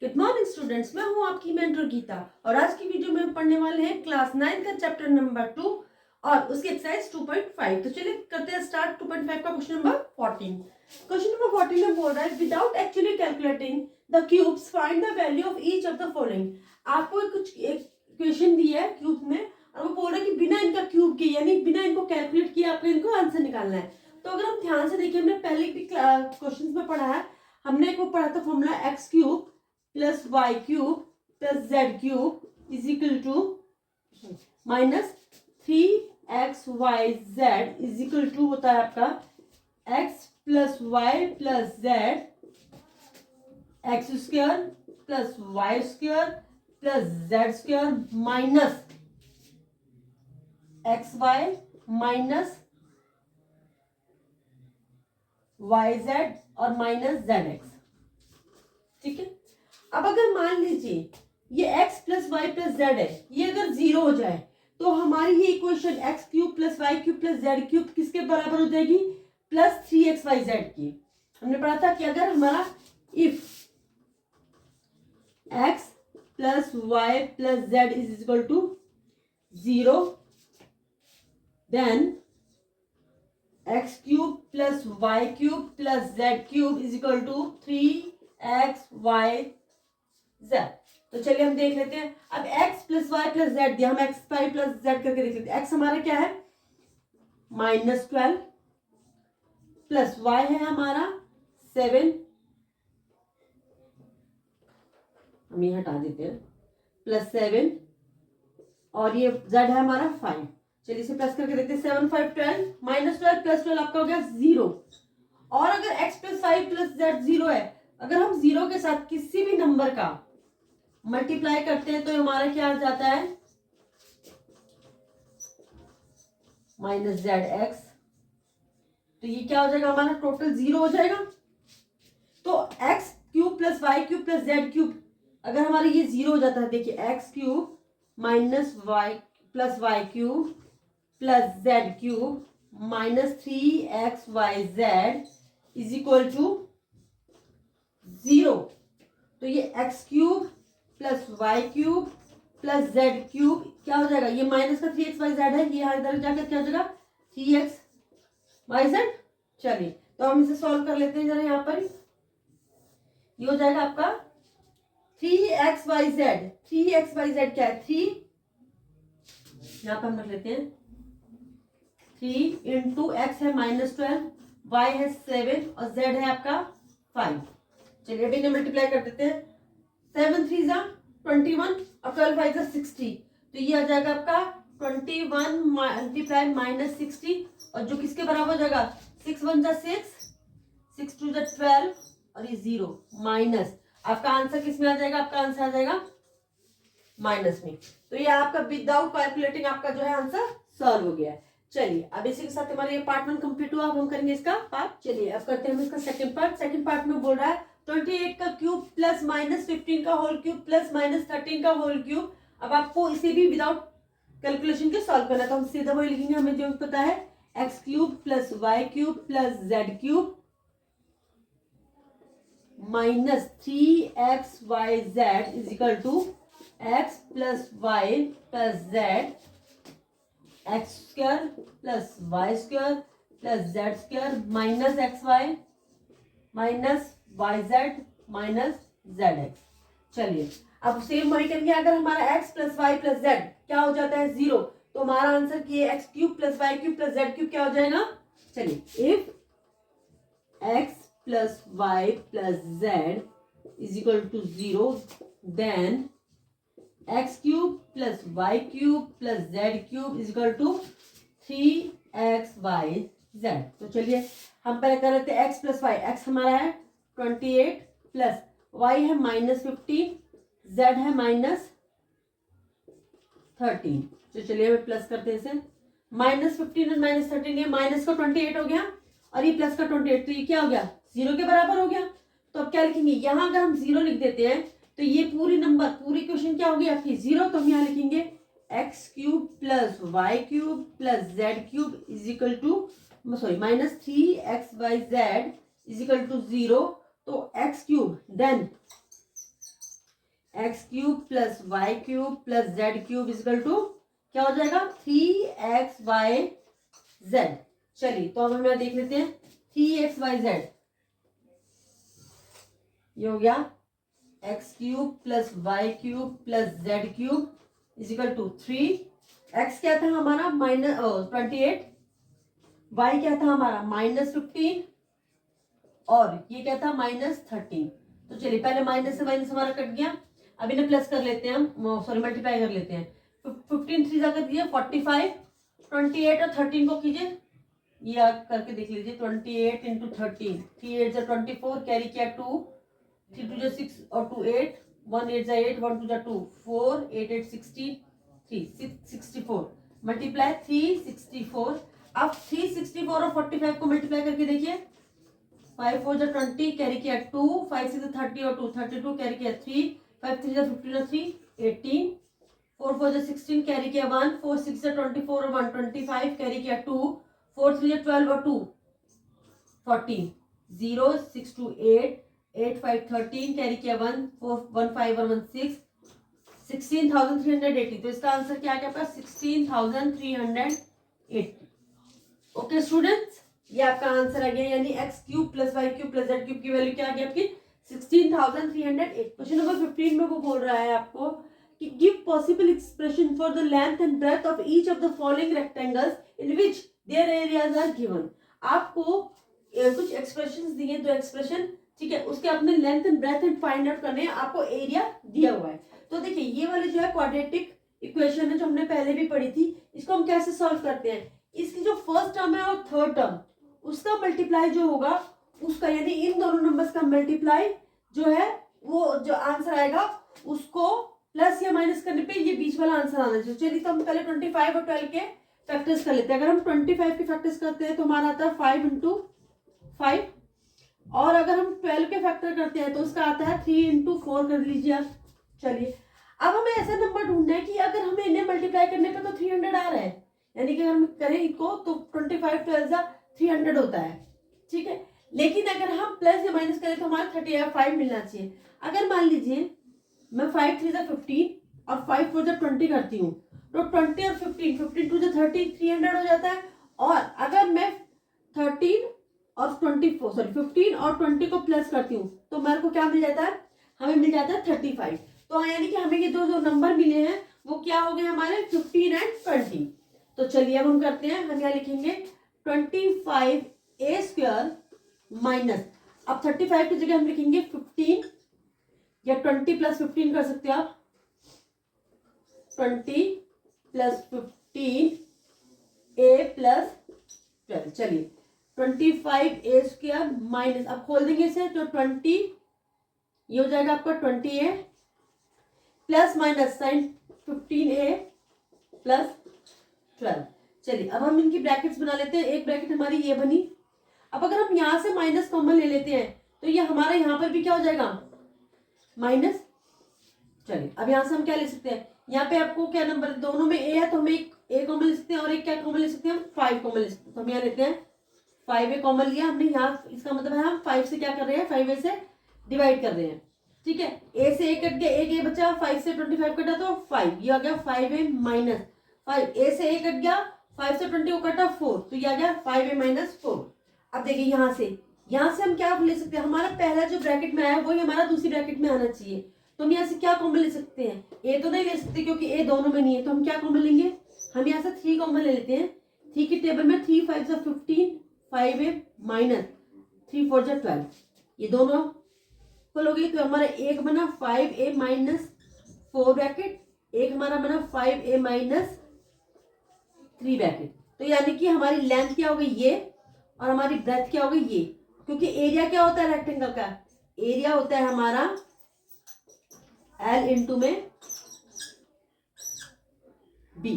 Good morning students, मैं हूं आपकी मेंटर गीता और आज की वीडियो में हम पढ़ने वाले हैं क्लास 9 का चैप्टर नंबर 2 और उसकी एक्सरसाइज 2.5। तो चलिए करते हैं स्टार्ट 2.5 का क्वेश्चन नंबर 14। क्वेश्चन नंबर 14 में बोल रहा है without actually calculating the cubes find the value of each of the following. आपको कुछ एक क्वेश्चन दिया है क्यूब में और वो बोल रहा है कि बिना इनका क्यूब के यानी बिना इनको कैलकुलेट किए आपको इनको आंसर निकालना है। तो अगर हम ध्यान से देखिए, हमने पहले भी क्वेश्चन में पढ़ा है, हमने को पढ़ा था formula x cube plus y cube plus z cube is equal to minus 3xyz is equal to होता है आपका x plus y plus z x square plus y square plus z square minus x y minus y z और minus z x. ठीक है, अब अगर मान लीजिए ये x plus y plus z है, ये अगर जीरो हो जाए तो हमारी ये equation x cube plus y cube plus z cube किसके बराबर हो जाएगी? प्लस 3xyz की। हमने पढ़ा था कि अगर हमारा if x plus y plus z is equal to 0 then x cube plus y cube plus z cube is equal to 3xyz। तो चलिए हम देख लेते हैं। अब x plus y plus z दिया, हम x वाई प्लस जेड करके देख लेते हैं। x हमारा क्या है? -12 प्लस y है हमारा 7, हम ये हटा देते हैं, प्लस 7 और ये z है हमारा 5। चलिए इसे प्लस करके देखते हैं। 7 5 12 -12 प्लस 12 आपका हो गया 0। और अगर x plus y plus z 0 है, अगर हम 0 के साथ किसी भी नंबर का मल्टीप्लाई करते हैं तो हमारा क्या आ जाता है? Minus z x. तो ये क्या हो जाएगा? हमारा टोटल 0 हो जाएगा। तो x cube plus y cube plus z cube अगर हमारा ये 0 हो जाता है, देखिए x cube minus y plus y cube plus z cube minus 3xyz is equal to 0। तो ये x cube plus y cube plus z cube क्या हो जाएगा? ये माइनस का 3xyz है, ये इधर जाकर क्या हो जाएगा? 3xyz। चलिए तो हम इसे सॉल्व कर लेते हैं जरा। यहाँ पर ये हो जाएगा आपका 3xyz। 3xyz क्या है? 3, यहाँ पर हम रख लेते हैं 3 इंटू एक्स है -12, y है 7 और z है आपका 5। चलिए अभी इन्हें मल्टीप्लाई कर देते हैं। 7 3 जा 21 और 12 5 जा 60। तो ये आ जाएगा आपका 21 मल्टीप्लाई माइनस 60 और जो किसके बराबर हो जाएगा? 6 1 जा 6, 6 2 जा 12 और ये 0 माइनस आपका आंसर किस में आ जाएगा? आपका आंसर आ जाएगा माइनस में। तो ये आपका विदाउट कैलकुलेटिंग आपका जो है आंसर सॉल्व हो गया है। चलिए अब इसी के साथ हमारा ये पार्ट 1 कंप्लीट हुआ। अब हम करेंगे इसका पार्ट। चलिए अब करते हैं हम इसका सेकंड पार्ट। सेकंड पार्ट में बोल रहा है 28 का क्यूब प्लस माइनस 15 का होल क्यूब प्लस माइनस 13 का होल क्यूब। अब आपको इसे भी विदाउट कैलकुलेशन के सॉल्व करना है, तो हम सीधा वही लिखेंगे। हमें जो पता है x cube plus y cube plus z cube minus 3xyz is equal to x plus y plus z x square plus y square plus z square minus x y minus y z minus z x. चलिए अब same वही करेंगे। अगर हमारा x plus y plus z क्या हो जाता है? 0, तो हमारा आंसर की x cube plus y cube plus z cube क्या हो जाएगा? चलिए if x plus y plus z is equal to 0 then x cube plus y cube plus z cube is equal to 3xyz। तो चलिए हम पहले कर लेते हैं x प्लस वाई। एक्स हमारा है 28 प्लस वाई है -15, जेड है -13। तो चलिए हम प्लस करते हैं इसे। -15 और -13 ये माइनस का 28 हो गया और ये प्लस का 28, तो ये क्या हो गया? 0 के बराबर हो गया। तो अब क्या लिखेंगे? यहाँ अगर हम 0 लिख देते हैं तो ये पूरी नंबर पूरी क्वेश्चन क्या होगी आपकी? 0। तो हम यहाँ लिखेंगे x cube plus y cube plus z cube is equal to sorry minus 3xyz is equal to 0। तो x cube then x cube plus y cube plus z cube is equal to क्या हो जाएगा 3xy z। चलिए तो अब हम यहाँ देख लेते हैं 3xy z, ये हो गया x cube plus y cube plus z cube is equal to 3। X क्या था हमारा -28, वाई क्या था हमारा -15 और ये क्या था -13। तो चलिए पहले माइनस से माइनस हमारा कट गया, अब इन्हें प्लस कर लेते हैं हम, सॉरी मल्टीप्लाई कर लेते हैं। 15 3 जाकर दिए 45, 28 और 13 को कीजिए, ये आप करके देख लीजिए 28 इंटू 13, 3 8 जा 24, कैरी किया 2, 3 2 जा 6 और 2 8, 1 8 जा 8, 1 2 जा 2 4, 8 8 16, 3 6 64, मल्टीप्लाई 364। अब 364 और 45 को मल्टीप्लाई करके देखिए, 5 4 जा 20, कैरी किया 2, 5 6 जा 30 और 2 32, कैरी किया 3, 5 3 जा 15 और 3 18, 4 4 जा 16, कैरी किया 1, 4 6 जा 24 और 1 25, कैरी किया 2, 4 3 जा 12 और 2 14, 0 6 2 8, 8 5 13, कैरी किया 1 4 1 5 और 1 6, 16,380। तो इसका आंसर क्या आ गया आपका 16,380। ओके स्टूडेंट्स, ये आपका आंसर आ गया, यानी x cube plus y cube plus z cube की वैल्यू क्या आ गई आपकी 16,308। क्वेश्चन नंबर 15 में वो बोल रहा है आपको कि give possible expression for the length and breadth of each of the following rectangles in which their areas are given. आपको कुछ एक्सप्रेशंस दिए, दो एक्सप्रेशन, ठीक है, उसके अपने length and breadth and find out करने हैं, आपको एरिया दिया हुआ है। तो देखिए ये वाली जो है क्वाड्रेटिक इक्वेशन है जो हमने पहले भी पढ़ी थी, इसको हम कैसे सॉल्व करते हैं, इसकी जो फर्स्ट टर्म है और थर्ड टर्म उसका मल्टीप्लाई जो होगा उसका, यानी इन दोनों नंबर्स का मल्टीप्लाई जो है वो जो आंसर आएगा उसको प्लस या माइनस करने पे ये बीच वाला आंसर आना चाहिए। चलिए तो हम पहले 25 और 12 के फैक्टर्स कर लेते हैं। अगर हम 25 के फैक्टर्स करते हैं तो हमारा आता है 5 इंटू 5, और अगर हम 12 के फैक्टर करते हैं तो उसका आता है 3 इंटू 4 कर लीजिए आप। चलिए अब हमें ऐसा नंबर ढूंढना है कि अगर हमें इन्हें मल्टीप्लाई करने पे तो 300 आ रहा है, यानी कि अगर हम करें इनको तो 25 12 300 होता है, ठीक है। लेकिन अगर हम प्लस या माइनस करें तो हमारा 35 मिलना चाहिए। अगर मान लीजिए मैं 5 3 15 और 5 4 20 करती हूँ तो 20 और 15 15 2 30 300 हो जाता है। और अगर मैं 13 और 24 सॉरी 15 और 20 को प्लस करती हूँ तो मेरे को क्या मिल जाता है, हमें मिल जाता है 35। तो यानी कि हमें ये दो जो नंबर मिले हैं वो क्या हो गए हमारे 15 एंड 20। तो चलिए अब हम करते हैं, हम यहाँ लिखेंगे 25a² माइनस, अब 35 की जगह हम लिखेंगे 15 या 20 प्लस 15 कर सकते हो आप, 20 प्लस 15 a प्लस 12। चलिए 25a² माइनस, अब खोल देंगे इसे तो 20, ये हो जाएगा आपका 20a plus minus sign 15a plus 12। चलिए अब हम इनकी ब्रैकेट्स बना लेते हैं। एक ब्रैकेट हमारी ये बनी, अब अगर हम यहां से माइनस कॉमन ले लेते हैं तो ये हमारा यहां पर भी क्या हो जाएगा माइनस। चलिए अब यहां से हम क्या ले सकते हैं, यहाँ पे आपको क्या नंबर दोनों में ए है तो हम एक ए कॉमन ले सकते हैं और एक क्या कॉमन ले सकते हैं, हम 5 कॉमन ले सकते हैं। तो हम यहाँ लेते हैं 5a कॉमन लिया हमने यहाँ, इसका मतलब है हम 5 से क्या कर रहे हैं, 5a से डिवाइड कर रहे हैं, ठीक है। ए से ए कट गया, एक ए बचा, 5 से 25 कटा तो 5, ये आ गया 5a माइनस 5, ए से ए कट गया, 5 से 20 को कटा 4, तो ये आ गया 5a माइनस 4। अब देखिए यहाँ से हम क्या ले सकते हैं, हमारा पहला जो ब्रैकेट में आया वही हमारा दूसरी ब्रैकेट में आना चाहिए। तो हम यहाँ से क्या कॉमन ले सकते हैं, ए तो नहीं ले सकते क्योंकि ए दोनों में नहीं है, तो हम क्या कॉमन लेंगे, हम यहाँ से 3 कॉमन ले लेते हैं। 3 की टेबल में 3 5 जा 15, 5a माइनस 3 4 जा 12, ये दोनों खोलोगे तो हमारा एक बना 5a माइनस 4 ब्रैकेट, एक हमारा बना 5a माइनस 3 ब्रैकेट। तो यानी कि हमारी लेंथ क्या हो गई ये और हमारी ब्रेथ क्या हो गई ये, क्योंकि एरिया क्या होता है रेक्टेंगल का, एरिया होता है हमारा L इंटू में B।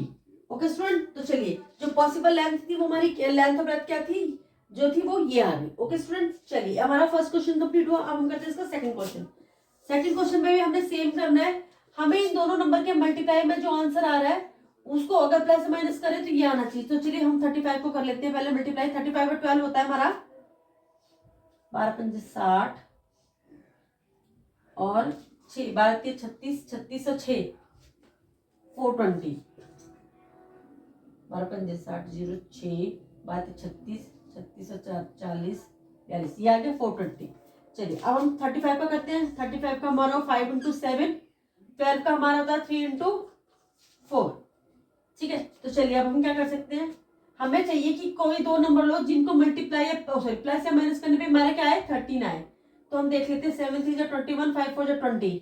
ओके स्टूडेंट, तो चलिए जो पॉसिबल लेंथ थी वो हमारी लेंथ और ब्रेथ क्या थी जो थी वो ये आ गई। ओके स्टूडेंट, चलिए हमारा फर्स्ट क्वेश्चन कंप्लीट हुआ। अब हम करते हैं इसका सेकंड क्वेश्चन। सेकंड क्वेश्चन में भी हमने सेम करना है, हमें इन दोनों नंबर के मल्टीप्लाई में जो आंसर आ रहा है उसको अगर प्लस माइनस करें तो ये आना चाहिए। तो चलिए हम 35 को कर लेते हैं पहले मल्टीप्लाई। 35 और 12 होता है हमारा 12 5 60 और 6 12 3 36, 36 और 6 420, 12 5 60 0 6 12 36, 36 और 40 42, ये आ गया 420। चलिए अब हम 35 का करते हैं। 35 का हमारा 5 इंटू 7, 12 का हमारा था 3 इंटू 4। ठीक है, तो चलिए अब हम क्या कर सकते हैं, हमें चाहिए कि कोई दो नंबर लो जिनको मल्टीप्लाई या सॉरी प्लस या माइनस करने पे हमारा क्या है 13 आए। तो हम देख लेते हैं 7 3 21, 5 4 20।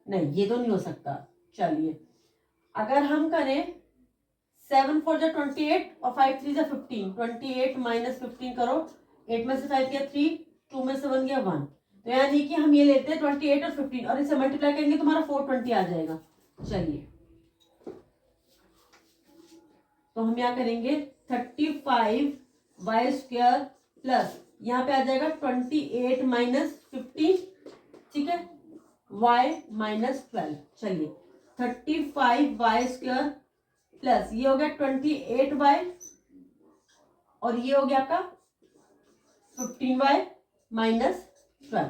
नहीं, ये तो नहीं हो सकता। चलिए अगर हम करें 7 4 28 और 5 3 15, 28 माइनस 15 करो, 8 में से 5 गया 3, 2 में से 1 गया 1, तो यानी कि हम ये लेते हैं 28 और 15 और इसे मल्टीप्लाई करेंगे तो हमारा 420 आ जाएगा। चलिए तो हम यहाँ करेंगे 35 वाई स्क्वायर प्लस यहाँ पे आ जाएगा 28 माइनस 15, ठीक है, y माइनस 12। चलिए 35 वाई स्क्वायर प्लस ये हो गया 28y और ये हो गया आपका 15y माइनस 12।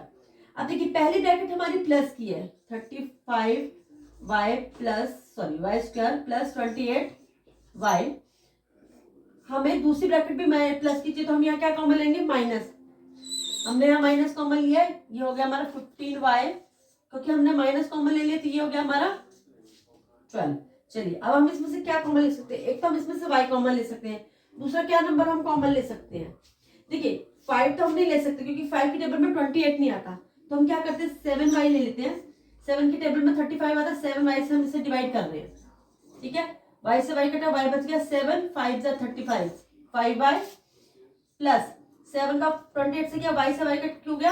अब देखिए पहली ब्रैकेट हमारी प्लस की है, 35y plus sorry y square plus 28y। हमें दूसरी ब्रैकेट भी प्लस की चाहिए, तो हम यहाँ क्या कॉमन लेंगे, माइनस। हमने यहाँ माइनस कॉमन लिया है, ये हो गया हमारा 15y, क्योंकि हमने माइनस कॉमन ले लिया तो ये हो गया हमारा 12। चलिए अब हम इसमें से क्या कॉमन ले सकते हैं, एक तो हम इसमें से y कॉमन ले सकते हैं, दूसरा क्या नंबर हम कॉमन ले सकते हैं। देखिए 5 तो हम नहीं ले सकते क्योंकि 5 की टेबल में 28 नहीं आता, तो हम क्या करते हैं 7y ले लेते हैं। 7 की टेबल में 35 आता है, 7y से हम इसे डिवाइड कर रहे हैं, ठीक है। y से y कटा, y बच गया 7 5 जा 35, 5y प्लस 7 का 28 से गया, y से y कट क्यों गया।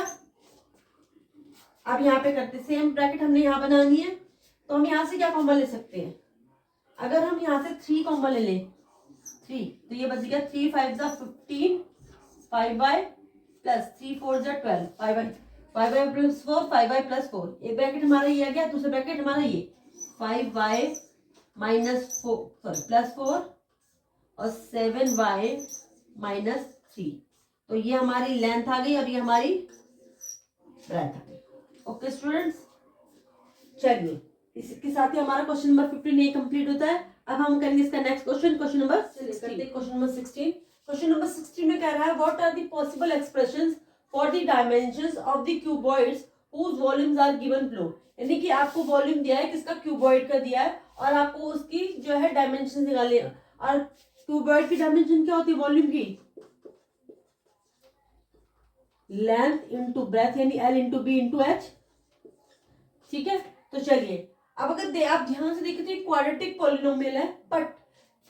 अब यहाँ पे करते सेम ब्रैकेट हमने यहाँ बनानी है, तो हम यहाँ से क्या कॉमन ले सकते हैं, अगर हम यहाँ से 3 कॉमन ले लें 3, तो ये बच गया 3 5 जा 15, 5y प्लस 3 4 जा 12, 5y प्लस 4, 5y प्लस 4। एक ब्रैकेट हमारा ये आ गया, दूसरा ब्रैकेट हमारा ये 5y माइनस 4 सॉरी प्लस 4 और 7y माइनस 3। तो ये हमारी लेंथ आ गई और ये हमारी ब्रेथ आ गई। ओके स्टूडेंट्स, चलिए इसके साथ ही हमारा क्वेश्चन नंबर 15 ये कंप्लीट होता है। अब हम करेंगे इसका next question, question number 16। Question number 16, question number 16 में कह रहा है what are the possible expressions for the dimensions of the cuboids whose volumes are given below. यानी कि आपको वॉल्यूम दिया है, किसका, क्यूबॉइड का दिया है, और आपको उसकी जो है डायमेंशन निकालनी है। और क्यूबॉइड की डायमेंशन क्या होती है, वॉल्यूम की लेंथ इंटू ब्रेथ, यानी L into b into h, ठीक है। तो चलिए अब अगर आप ध्यान से देखें तो ये क्वाड्रेटिक पॉलिनोमियल है, बट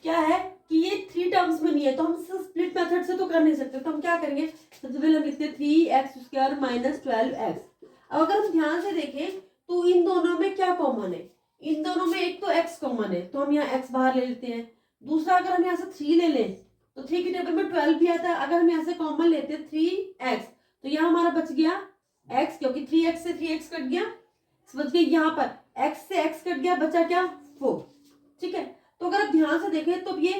क्या है कि ये 3 टर्म्स में नहीं है, तो हम स्प्लिट मेथड से तो कर नहीं सकते। तो हम क्या करेंगे, सबसे पहले हम लिखते हैं 3x स्क्वायर माइनस 12x। अब अगर हम ध्यान से देखें तो इन दोनों में क्या कॉमन है, इन दोनों में एक तो x कॉमन है, तो हम यहाँ x बाहर ले लेते हैं। दूसरा अगर हम यहाँ से 3 ले लें तो 3 की टेबल में 12 भी आता है, अगर हम यहाँ से कॉमन लेते हैं 3x तो यहाँ हमारा बच गया x, क्योंकि 3x से 3x कट गया, बच गया यहाँ पर x से x कट गया, बचा क्या 4, ठीक है। तो अगर आप ध्यान से देखें तो ये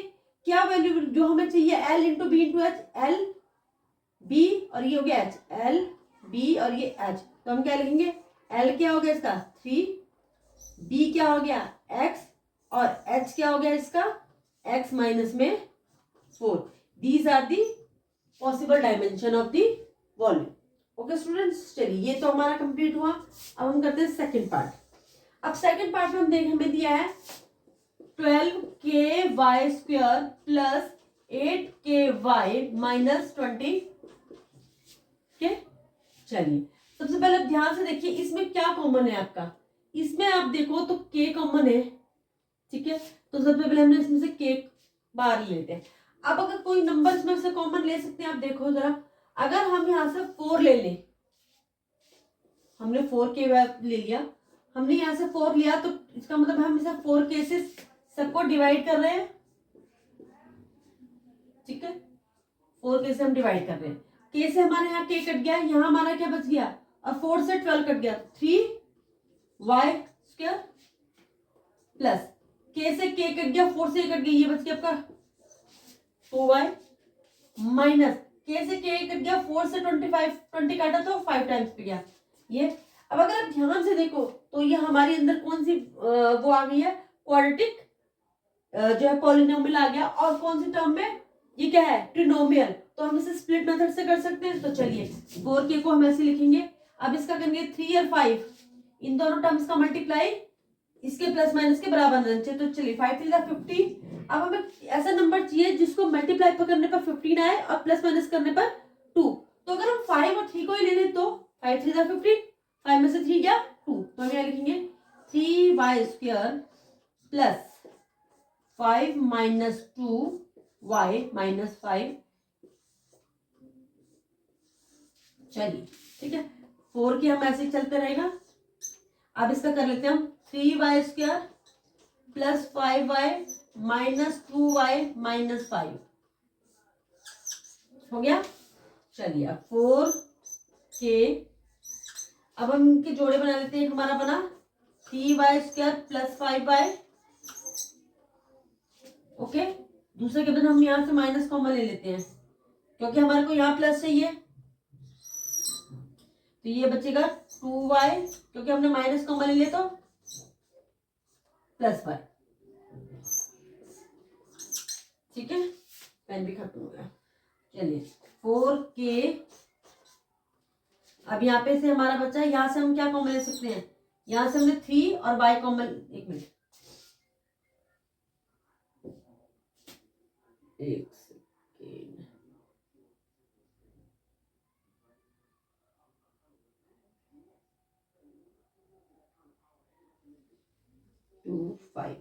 क्या वैल्यू जो हमें चाहिए, L into b into h, L B और ये हो गया H, L B और ये H, तो हम क्या लिखेंगे, L क्या हो गया इसका 3, B क्या हो गया x और H क्या हो गया इसका x माइनस में 4। These are the possible dimension of the volume. Okay students, चलिए ये तो हमारा कंप्लीट हुआ। अब हम करते हैं सेकंड पार्ट। अब सेकंड पार्ट में हम देखें, हमें दिया है 12ky square plus 8ky minus 20 के। चलिए सबसे पहले ध्यान से देखिए इसमें क्या कॉमन है आपका, इसमें आप देखो तो k कॉमन है, ठीक है। तो सबसे पहले हमने इसमें से k बाहर लेते हैं। अब अगर कोई नंबर इसमें से कॉमन ले सकते हैं, आप देखो जरा, अगर हम यहाँ से 4 ले लें, हमने 4k ले लिया, हमने यहाँ से 4 लिया तो इसका मतलब हम इसे 4k से सबको डिवाइड कर रहे हैं, ठीक है। 4k से हम डिवाइड कर रहे हैं, k से हमारे यहाँ k कट गया, यहाँ हमारा क्या बच गया, और 4 से 12 कट गया, 3y स्क्वायर प्लस k से k कट गया, 4 से कट गया, ये बच गया आपका 2y माइनस k से k कट गया, 4 से 20 काटा तो 5 टाइम्स पे गया ये। अब अगर आप ध्यान से देखो तो ये हमारे अंदर कौन सी वो आ गई है, क्वाड्रेटिक जो है पॉलिनोमियल आ गया। और कौन सी टर्म में, ये क्या है, ट्रिनोमियल। तो हम इसे स्प्लिट मेथड से कर सकते हैं। तो चलिए 4k को हम ऐसे लिखेंगे। अब इसका करेंगे 3 और 5, इन दोनों टर्म्स का मल्टीप्लाई इसके प्लस माइनस के बराबर रहना चाहिए। तो चलिए 5 3 15। अब हमें ऐसा नंबर चाहिए जिसको मल्टीप्लाई करने पर 15 आए और प्लस माइनस करने पर 2। तो अगर हम 5 और 3 को ही ले लें तो 5 3 15, 5 में से 3 गया 2। तो हम यहाँ लिखेंगे 3y² plus 5 minus 2y minus 5। चलिए ठीक है, 4 की हम ऐसे ही चलते रहेगा। अब इसका कर लेते हैं हम 3y² plus 5y minus 2y minus 5 हो गया। चलिए अब 4k, अब हम इनके जोड़े बना लेते हैं। हमारा बना 3y² प्लस 5y। ओके, दूसरे के बदले हम यहां से माइनस कॉमन ले लेते हैं क्योंकि हमारे को यहाँ प्लस चाहिए। तो ये बचेगा 2y, क्योंकि हमने माइनस कॉमन ले लिया तो प्लस y। ठीक है, पेन भी खत्म हो गया। चलिए 4k, अब यहाँ पे से हमारा बच्चा, यहाँ से हम क्या कॉमन ले सकते हैं, यहाँ से हमने 3 और y कॉमन, एक मिनट, एक सेकेंड, 2 5।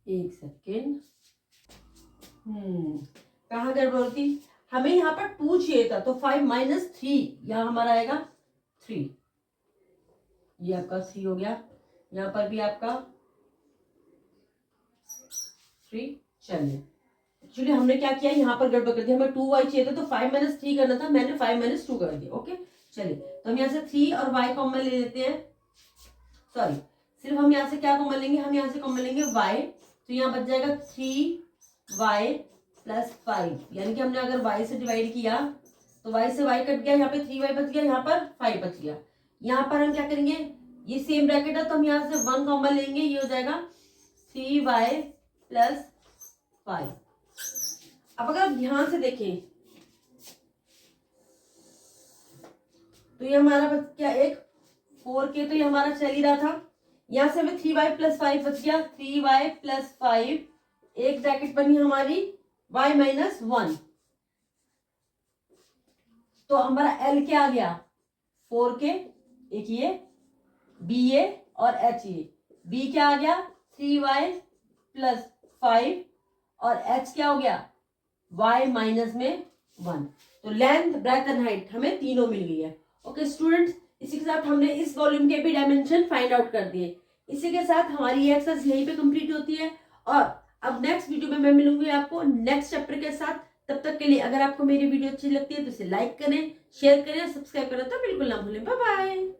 एक सेकेंड, कहाँ गड़बड़ थी, हमें यहाँ पर 2 चाहिए था तो 5 माइनस 3, यहाँ हमारा आएगा 3। ये आपका 3 हो गया, यहाँ पर भी आपका 3। चलिए एक्चुअली हमने क्या किया, यहाँ पर गड़बड़ कर दिया, हमें 2y चाहिए था तो 5 माइनस 3 करना था, मैंने 5 माइनस 2 कर दिया। ओके, चलिए तो हम यहाँ से 3 और y कॉमन ले लेते हैं। सॉरी, सिर्फ हम यहाँ से क्या कॉमन लेंगे, हम यहाँ से कॉमन लेंगे y। तो यहाँ बच जाएगा 3y प्लस 5, यानी कि हमने अगर y से डिवाइड किया तो y से y कट गया, यहाँ पे 3y बच गया, यहाँ पर 5 बच गया। यहाँ पर हम क्या करेंगे, ये सेम ब्रैकेट है तो हम यहाँ से 1 कॉमन लेंगे, ये हो जाएगा 3y प्लस 5। अब अगर आप ध्यान से देखें तो ये हमारा बच गया एक 4k, तो ये हमारा चल ही रहा था। यहाँ से हमें 3y प्लस 5 बच गया, 3y प्लस 5, एक ब्रैकेट बनी हमारी y माइनस 1। तो हमारा l क्या आ गया, 4k, एक ये ba और h, ये b क्या आ गया 3y प्लस 5 और h क्या हो गया y माइनस में 1। तो लेंथ, ब्रेथ एंड हाइट हमें तीनों मिल गई है। ओके स्टूडेंट्स, इसी के साथ हमने इस वॉल्यूम के भी डायमेंशन फाइंड आउट कर दिए। इसी के साथ हमारी ये एक्सरसाइज यहीं पे कंप्लीट होती है और अब नेक्स्ट वीडियो में मैं मिलूंगी आपको नेक्स्ट चैप्टर के साथ। तब तक के लिए अगर आपको मेरी वीडियो अच्छी लगती है तो इसे लाइक करें, शेयर करें, सब्सक्राइब करें तो बिल्कुल ना भूलें। Bye bye.